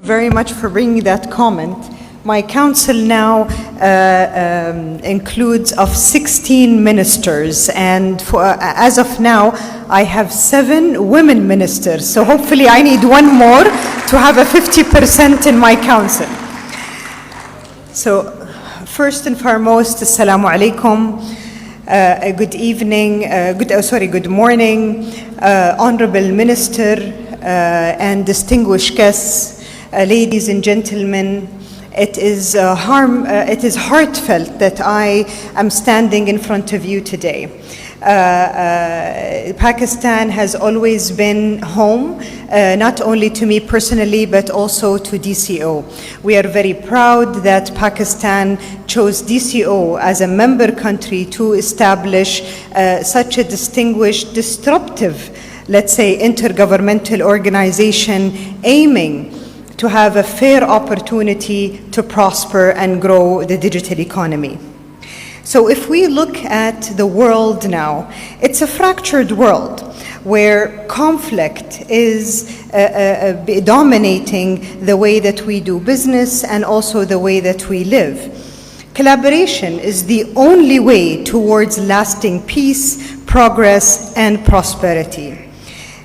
very much for bringing that comment. My council now includes of 16 ministers, and as of now, I have 7 women ministers. So hopefully I need one more to have a 50% in my council. So first and foremost, Assalamu alaikum. Good evening, good morning, Honorable Minister and distinguished guests, ladies and gentlemen. It is heartfelt that I am standing in front of you today. Pakistan has always been home, not only to me personally, but also to DCO. We are very proud that Pakistan chose DCO as a member country to establish such a distinguished, disruptive, let's say, intergovernmental organization aiming to have a fair opportunity to prosper and grow the digital economy. So if we look at the world now, it's a fractured world where conflict is dominating the way that we do business and also the way that we live. Collaboration is the only way towards lasting peace, progress, and prosperity.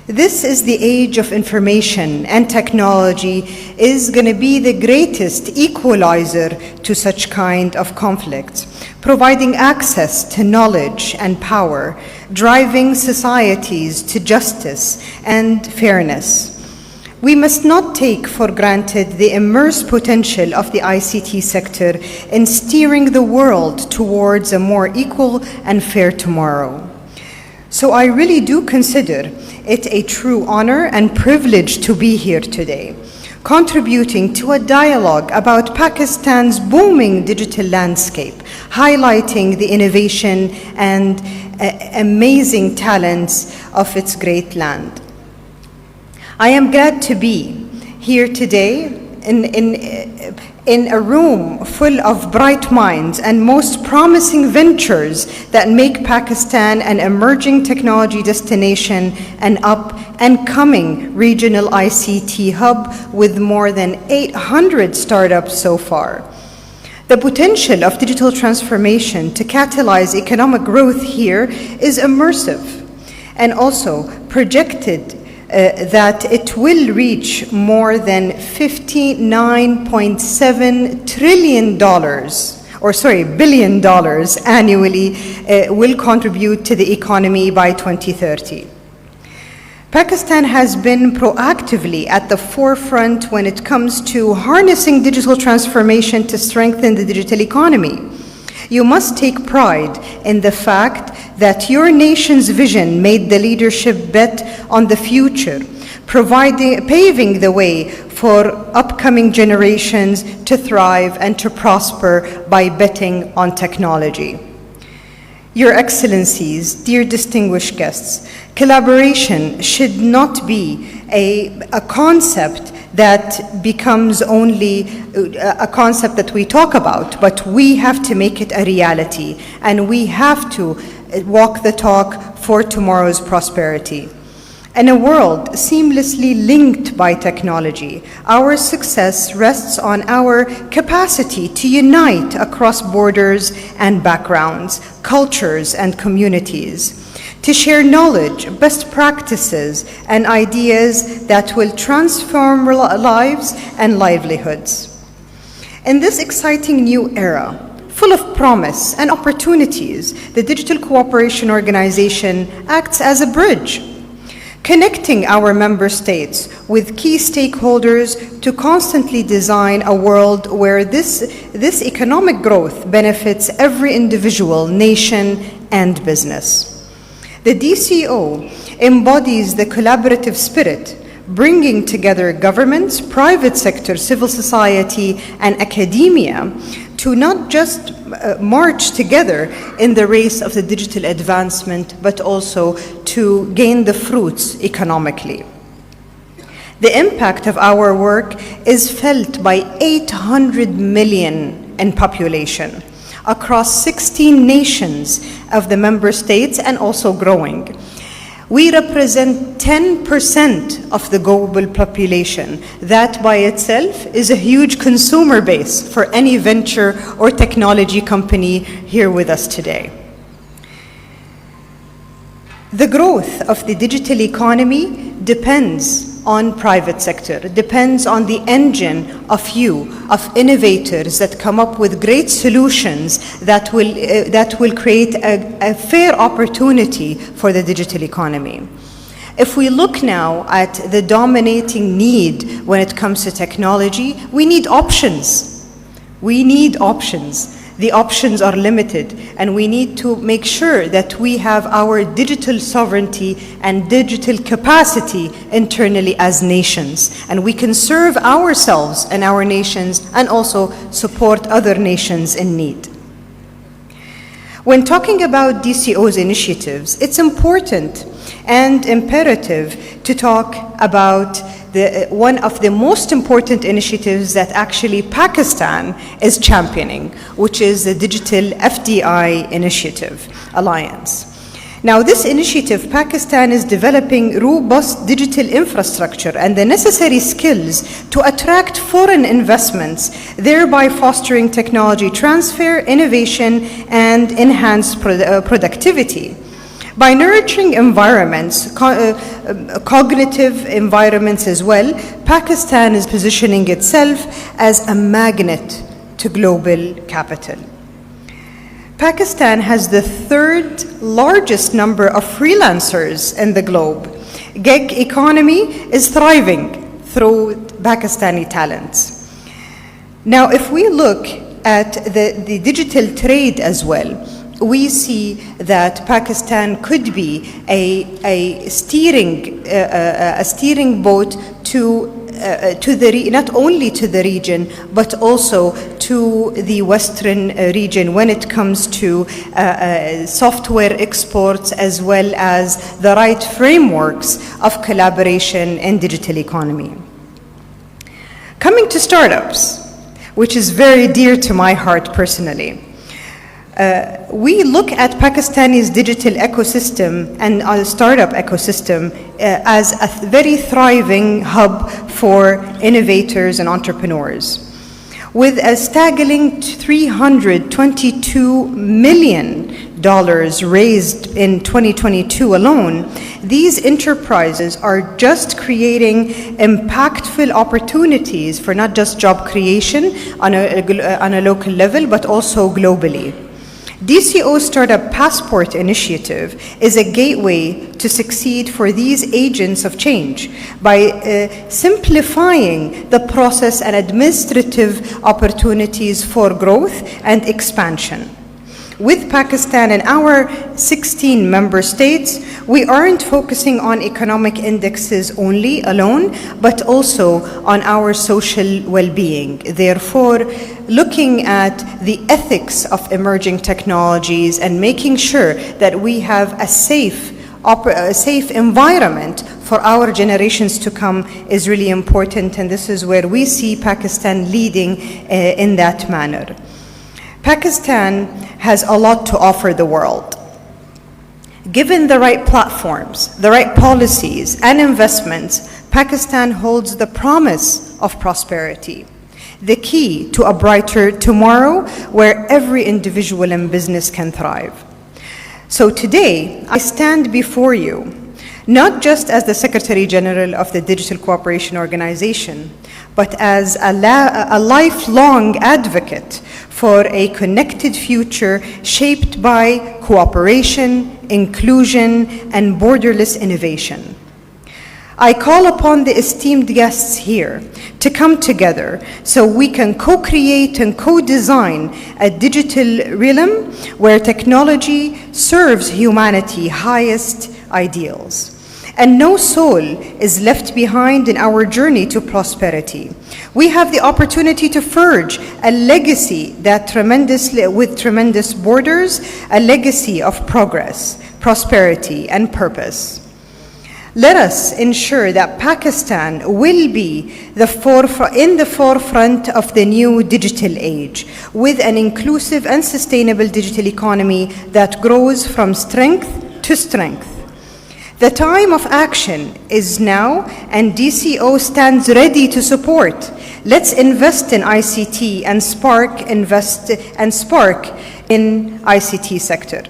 This is the age of information, and technology is going to be the greatest equalizer to such kind of conflicts, providing access to knowledge and power, driving societies to justice and fairness. We must not take for granted the immense potential of the ICT sector in steering the world towards a more equal and fair tomorrow. So I really do consider it a true honor and privilege to be here today, contributing to a dialogue about Pakistan's booming digital landscape, highlighting the innovation and amazing talents of its great land. I am glad to be here today in a room full of bright minds and most promising ventures that make Pakistan an emerging technology destination and up-and-coming regional ICT hub with more than 800 startups so far. The potential of digital transformation to catalyze economic growth here is immersive and also projected that it will reach more than $59.7 billion annually will contribute to the economy by 2030. Pakistan has been proactively at the forefront when it comes to harnessing digital transformation to strengthen the digital economy. You must take pride in the fact that your nation's vision made the leadership bet on the future, paving the way for upcoming generations to thrive and to prosper by betting on technology. Your Excellencies, dear distinguished guests, collaboration should not be a concept that becomes only a concept that we talk about, but we have to make it a reality, and we have to walk the talk for tomorrow's prosperity. In a world seamlessly linked by technology, our success rests on our capacity to unite across borders and backgrounds, cultures and communities, to share knowledge, best practices, and ideas that will transform lives and livelihoods. In this exciting new era, full of promise and opportunities, the Digital Cooperation Organization acts as a bridge, connecting our member states with key stakeholders to constantly design a world where this economic growth benefits every individual, nation, and business. The DCO embodies the collaborative spirit, bringing together governments, private sector, civil society, and academia to not just march together in the race of the digital advancement, but also to gain the fruits economically. The impact of our work is felt by 800 million in population across 16 nations of the member states and also growing. We represent 10% of the global population. That by itself is a huge consumer base for any venture or technology company here with us today. The growth of the digital economy depends on private sector. It depends on the engine of innovators that come up with great solutions that will create a fair opportunity for the digital economy. If we look now at the dominating need when it comes to technology, we need options. We need options. The options are limited, and we need to make sure that we have our digital sovereignty and digital capacity internally as nations, and we can serve ourselves and our nations and also support other nations in need. When talking about DCO's initiatives, it's important and imperative to talk about one of the most important initiatives that actually Pakistan is championing, which is the Digital FDI Initiative Alliance. Now, this initiative, Pakistan is developing robust digital infrastructure and the necessary skills to attract foreign investments, thereby fostering technology transfer, innovation, and enhanced productivity. By nurturing environments, cognitive environments as well, Pakistan is positioning itself as a magnet to global capital. Pakistan has the third largest number of freelancers in the globe. Gig economy is thriving through Pakistani talents. Now, if we look at the digital trade as well, we see that Pakistan could be a steering boat not only to the region, but also to the Western region when it comes to software exports, as well as the right frameworks of collaboration in digital economy. Coming to startups, which is very dear to my heart personally. We look at Pakistani's digital ecosystem and our startup ecosystem as a very thriving hub for innovators and entrepreneurs. With a staggering $322 million raised in 2022 alone, these enterprises are just creating impactful opportunities for not just job creation on a local level, but also globally. DCO Startup Passport Initiative is a gateway to succeed for these agents of change by simplifying the process and administrative opportunities for growth and expansion. With Pakistan and our 16 member states, we aren't focusing on economic indexes only alone, but also on our social well-being. Therefore, looking at the ethics of emerging technologies and making sure that we have a safe environment for our generations to come is really important, and this is where we see Pakistan leading in that manner. Pakistan has a lot to offer the world. Given the right platforms, the right policies and investments, Pakistan holds the promise of prosperity, the key to a brighter tomorrow where every individual and business can thrive. So today, I stand before you, not just as the Secretary General of the Digital Cooperation Organization, but as a lifelong advocate for a connected future shaped by cooperation, inclusion, and borderless innovation. I call upon the esteemed guests here to come together so we can co-create and co-design a digital realm where technology serves humanity's highest ideals. And no soul is left behind in our journey to prosperity. We have the opportunity to forge a legacy with tremendous borders, a legacy of progress, prosperity, and purpose. Let us ensure that Pakistan will be in the forefront of the new digital age, with an inclusive and sustainable digital economy that grows from strength to strength. The time of action is now, and DCO stands ready to support. Let's invest in ICT and spark in ICT sector.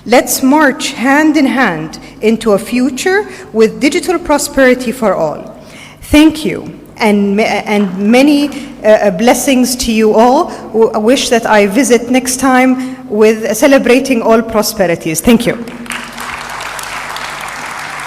Let's march hand in hand into a future with digital prosperity for all. Thank you, and many blessings to you all. I wish that I visit next time with celebrating all prosperities. Thank you.